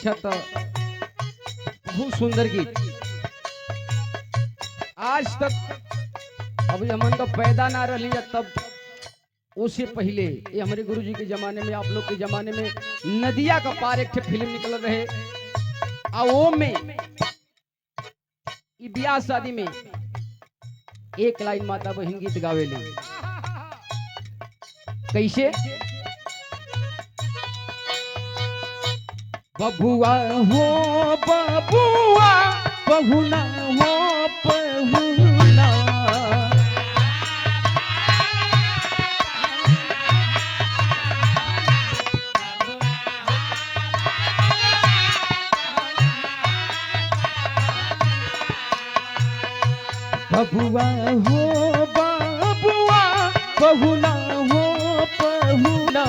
अच्छा तो बहुत सुंदर गीत। आज तक अभी हमन तो पैदा ना रही तब उससे पहले ये हमारे गुरुजी के जमाने में, आप लोग के जमाने में नदिया का पार एक फिल्म निकल रहे आ वो में ब्याह शादी में एक लाइन माता बहन गीत गावेली कैसे? बबुआ हो बबुआ बहुना हो बहुना, बबुआ हो बबुआ बहुना हो बहुना,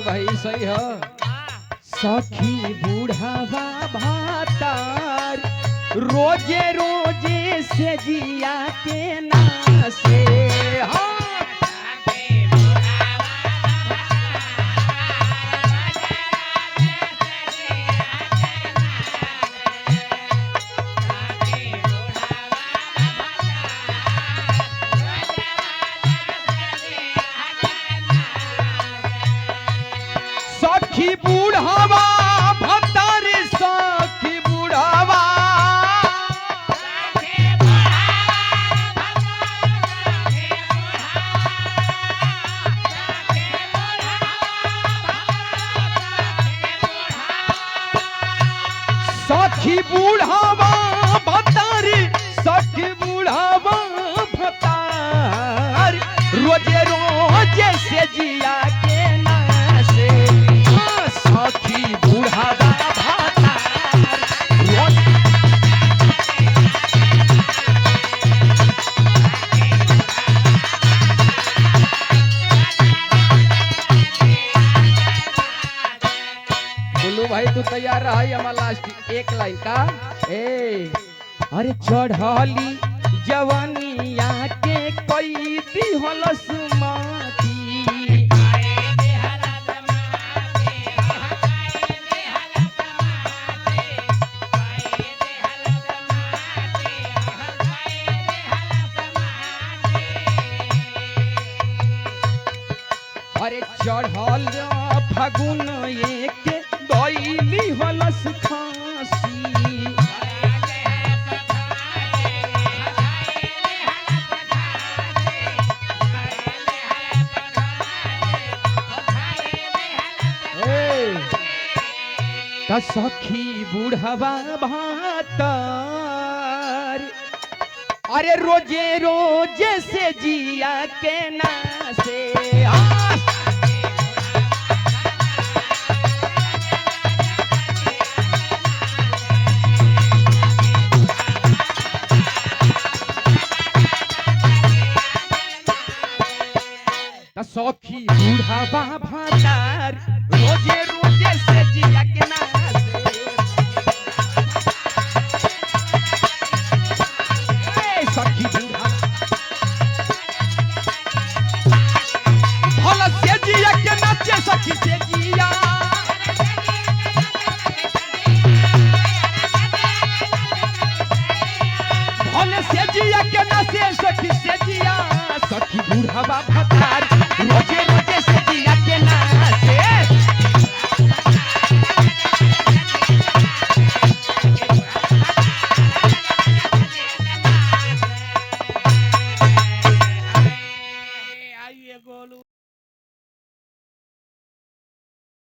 भाई सही है। सखी बूढ़ावा भातार रोजे रोजे से जिया के नासे, सखी बूढ़ावा भतार सखी बूढ़ावा, सखी बूढ़ावा भतार सखी बूढ़ावा भतार रोजे रोजे से जिया के नासे, सखी बूढ़ावा भातार बोलू भाई तू तैयार रहा हमारा लास्ट एक लाइन का। ए अरे चढ़ली जवानिया के कोई दिहलस माटी, अरे चढ़ल फगुन एक दैली हलस खांसी, सखी बूढ़वा भातार अरे रोजे रोजे से जिया के नासे, सखी बूढ़ावा भातार रोजे रोजे से जिया के नासे, सखी बूढ़ा भला से जिया के नाचे, सखी से जिया भले से जिया के नाचे, सखी से जिया, सखी बूढ़ावा भातार रोजे